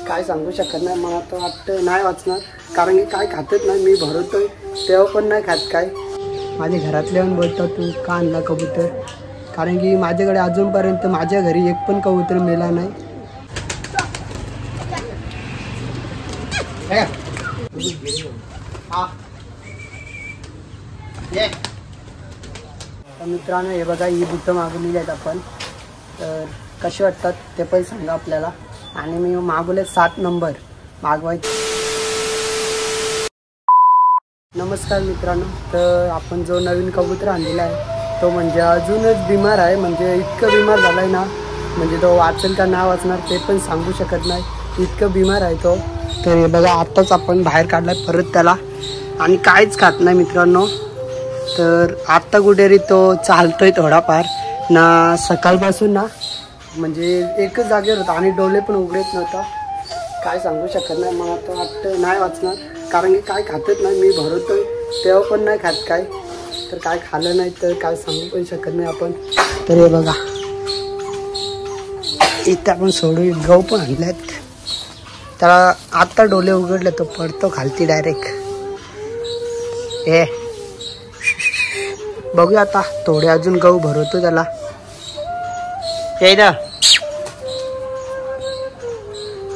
काय सांगू शकत नाही, मला तर वाटतं नाही वाचणार, कारण की काय खातच नाही. मी भरवतोय तेव्हा पण नाही खात. काय माझ्या घरातले पण बोलतात तू का आणला कबूतर, कारण की माझ्याकडे अजूनपर्यंत माझ्या घरी एक पण कबूतर मेला नाही. मित्रांनो हे बघा, ही बुटं मागवलेली आहेत आपण, तर कशी वाटतात ते पण सांगा आपल्याला. आणि मी मागवले 7 नंबर मागवायचे. नमस्कार मित्रांनो, तर आपण जो नवीन कबूतर आणलेला आहे तो म्हणजे अजूनच बिमार आहे. म्हणजे इतकं बिमार झाला आहे ना, म्हणजे तो वाचेल का नाही वाचणार ते पण सांगू शकत नाही, इतकं बिमार आहे तो. तर हे बघा, आत्ताच आपण बाहेर काढला परत त्याला, आणि काहीच खात नाही मित्रांनो. तर आत्ता कुठेतरी तो चालतोय थोडाफार ना. सकाळपासून ना म्हणजे एकच जागेवर होता आणि डोळे पण उघडत नव्हता. काय सांगू शकत नाही, मला तर वाटतं नाही वाचणार, कारण की काय खातच नाही. मी भरवतोय तेव्हा पण नाही खात काय, तर काय खाल्लं नाही तर काय सांगू पण शकत नाही आपण. तर हे बघा, इथं आपण सोडू गहू पण आणल्यात. त्याला आत्ता डोळे उघडले तो पडतो खालती डायरेक्ट. हे बघूया आता, थोडे अजून गहू भरवतो त्याला. ना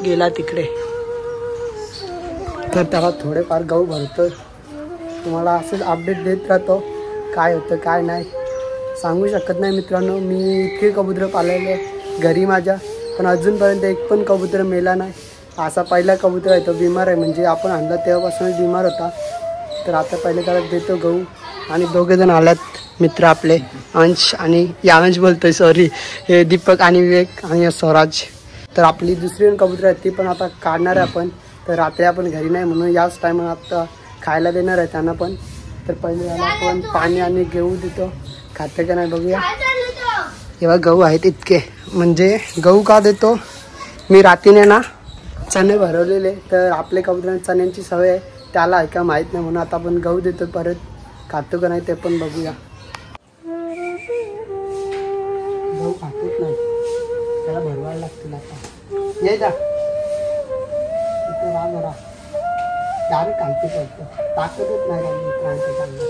गेला तिकडे, तर त्याला थोडेफार गहू भरतो. तुम्हाला असंच अपडेट देत राहतो, काय होतं काय नाही सांगू शकत नाही मित्रांनो. मी इतके कबूतर पाळलेले घरी माझ्या, पण अजूनपर्यंत एक पण कबूतर मेला नाही. असा पहिला कबूतर आहे तो बिमार आहे, म्हणजे आपण आणला तेव्हापासूनच बिमार होता. तर आता पहिले त्याला देतो गहू. आणि दोघेजण आल्यात मित्र आपले, अंश आणि यावंश बोलतोय सॉरी, हे दीपक आणि विवेक आणि स्वराज. तर आपली दुसरी कबूतर आहे ती पण आता काढणार आहे आपण. तर रात्री आपण घरी नाही म्हणून याच टायमाला आता खायला देणार आहे त्यांना पण. तर पहिले याला आपण पाणी आणि गहू देतो, खाते का नाही बघूया. तेव्हा गहू आहेत इतके, म्हणजे गहू का देतो, मी रात्रीने ना चणे भरवलेले, तर आपले कबूतरांना चण्यांची सवय आहे, त्याला आहे का माहीत नाही म्हणून आता आपण गहू देतो. परत खातो का नाही ते पण बघूया. गहू खातच नाही, त्याला भरवायला लागतील आता. ये जा इथे राहा जरा, डायरेक्ट खालती पडतो, ताकदच नाही राहिली मित्रांचे चांगलं.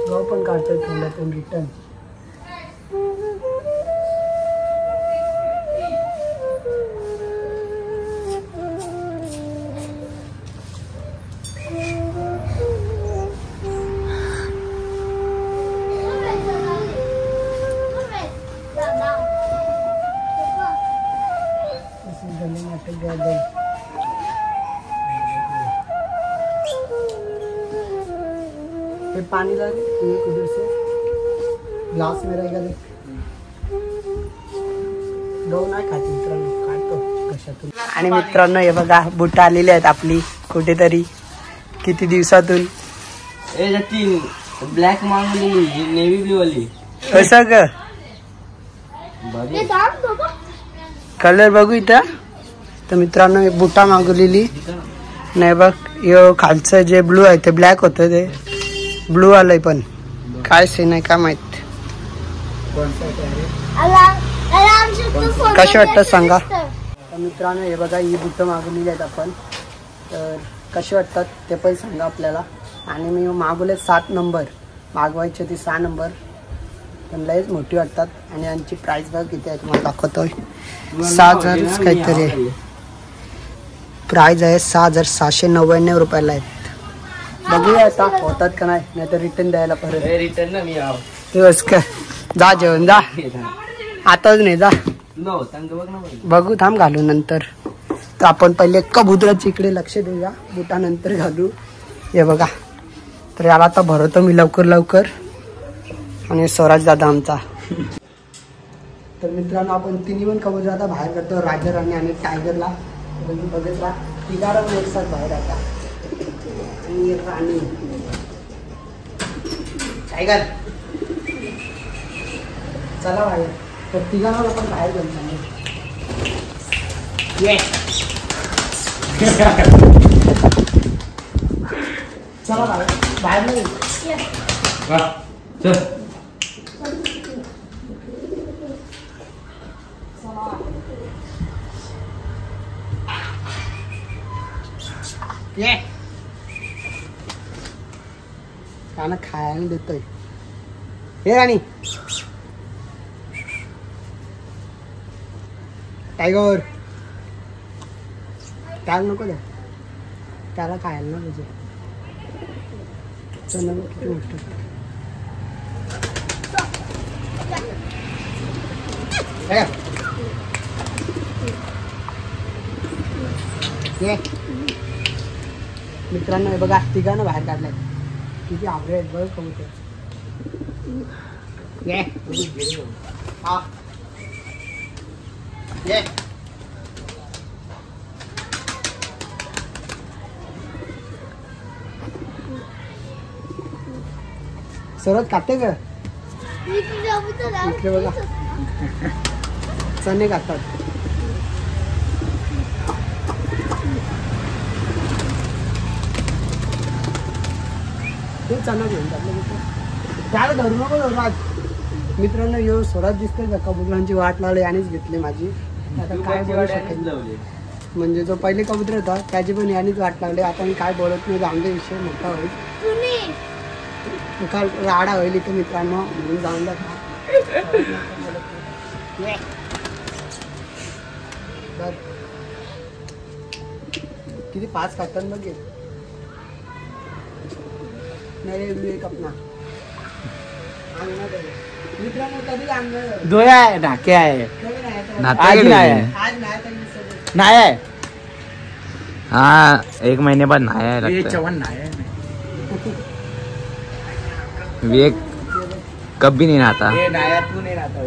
गहू पण काढतोय थोड्यातून रिटर्न. ये पानी ला दे, एक उधर से ग्लास में रहेगा देख. गहू नाही खात मित्रांनो, काढतो कशातून. आणि मित्रांनो हे बघा, बुटा आलेली आहेत आपली कुठेतरी किती दिवसातून. ब्लॅक मागवलेली, नेव्ही ब्लू वाली. कसं ग कलर बघू इथं. तर मित्रांनो एक बुटा मागवलेली नाही बघ, यो खालचं जे ब्लू आहे ते ब्लॅक होतं, ते ब्लू आलंय पण काय सीन आहे काय माहित. कसे वाटतं सांगा. तर मित्रांनो हे बघा, ही बुटं मागवलेली आहेत आपण, तर कशी वाटतात ते पण सांगा आपल्याला. आणि मी मागवले 7 नंबर, मागवायची होती 6 नंबर, पण लयच मोठी वाटतात. आणि यांची प्राइस बघ किती आहे तुम्हाला दाखवतोय, 6,000 काहीतरी आहे प्राइस आहे. 6,799 रुपयाला आहेत. बघूया आता होतात का नाही, नाही तर रिटर्न द्यायला परत. रिटर्न ना मी दिवस का जा जेवण जा, आताच नाही जा, बघू थांब घालू नंतर. तर आपण पहिले कबुतराच्या इकडे लक्ष देऊया, बुटा नंतर घालू. हे बघा, तर याला आता भरवतो मी लवकर लवकर. आणि स्वराज दादा आमचा. तर मित्रांनो आपण तिन्ही पण कबूतर आता बाहेर करतो, राजा राणी आणि टायगरला. बघत राहा, तिघाला पण एक साथ बाहेर आता. आणि राणी टायगर चला बाहेर. तर तिघांना आपण बाहेर घेऊन जाणार. ये चला बाहेर नाही चल ये काना खायला देतोय. हे राणी टायगर त्याला नको द्या, त्याला खायला ना पाहिजे. चल नको किती गोष्ट ये मित्रांनो. हे बघा तिघांना बाहेर काढलाय. किती आवडे आहेत बघ कबूतर. ये हा ये सरत खाते का इकडे बघा चणे खातात. ते चणा घेऊन त्याला धरू नको आज. मित्रांनो यो स्वरात दिसतोय का कबुतरांची वाट लावली यानेच घेतली माझी. आता काय बोलू शकेल, म्हणजे जो पहिले कबूतर होता त्याची पण यानेच वाट लावली. आता मी काय बोलत नाही, आमचा विषय मोठा होईल, काल राडा होईल इथे मित्रांनो, म्हणून जाऊन द्या. किती 5 खातात बघ. नाही अपना मित्रांनो कधी आणलं दोया आहे नाके आहे आज नाही आहे. हाँ 1 महीने बाद नहाया है लगता है. चवन नहाया है. विवेक कभी नहीं नहाता. ये नहाया तू नहीं नहाता.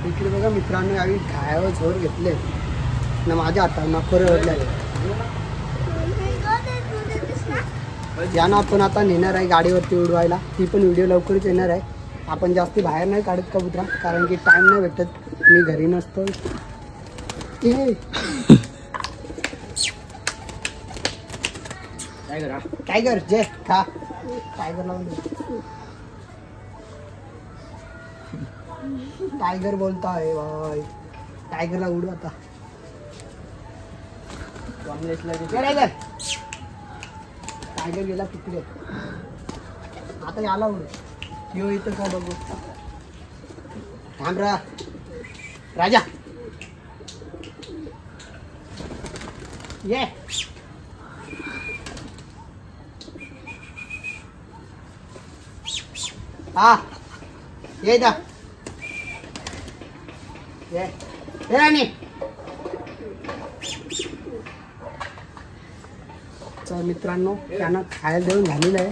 इकडे बघा मित्रांनो यावेळी खायावर जोर घेतले ना माझ्या हातात नखोरे ओढले. यांना आपण आता नेणार आहे गाडीवरती उडवायला. ती पण व्हिडिओ लवकरच येणार आहे. आपण जास्ती बाहेर नाही काढत कबुतरा, कारण की टाइम नाही भेटत, मी घरी नसतो. टायगर जे खा टायगर लावून टायगर बोलता है भाई. टायगरला उडू आता. टायगर गेला तिकडे, आता याला उडू. यो इथं का बघू. थांब राजा ये. हा ये दा ये राणी. तर मित्रांनो त्यांना खायला देऊन झालेलं आहे.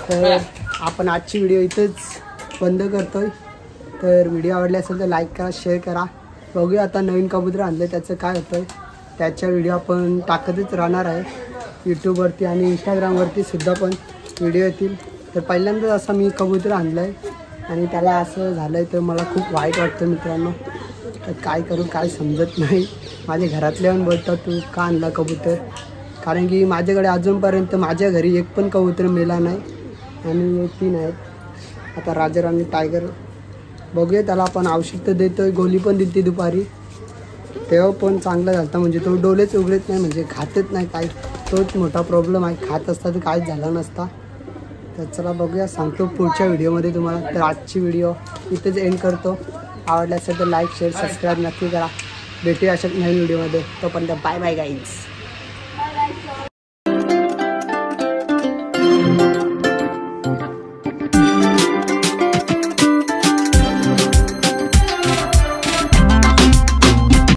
तर आपण आजची व्हिडिओ इथंच बंद करतोय. तर व्हिडिओ आवडला असेल तर लाईक करा, शेअर करा. बघूया आता नवीन कबूतर आणलं त्याचं काय होतं, त्याच्या व्हिडिओ आपण टाकतच राहणार आहे. यूट्यूबवरती आणि इंस्टाग्रामवरती सुद्धा पण व्हिडिओ येतील. तर पहिल्यांदाच असा मी कबूतर आणलं आहे आणि त्याला असं झालं आहे, तर मला खूप वाईट वाटतं मित्रांनो. तर काय करू काय समजत नाही. माझ्या घरातले पण बोलतात तू का आणला कबूतर, कारण की माझ्याकडे अजूनपर्यंत माझ्या घरी एक पण कबूतर मेला नाही आणि 3 आहेत. आता राजाराणी टायगर बघूया, त्याला आपण औषध तर देतोय, गोळी पण दिली दुपारी, तेव्हा पण चांगला झाला. म्हणजे तो डोलेच उघडत नाही, म्हणजे खातच नाही काय, तोच मोठा प्रॉब्लेम आहे. खात असता तर काहीच झालं नसता. तर चला बघूया, सांगतो पुढच्या व्हिडिओमध्ये तुम्हाला. तर आजची व्हिडिओ इथेच एंड करतो. आवडला असेल तर लाईक शेअर सबस्क्राईब नक्की करा. भेटूया अशाच नवीन व्हिडिओमध्ये. तोपर्यंत बाय बाय गाईज.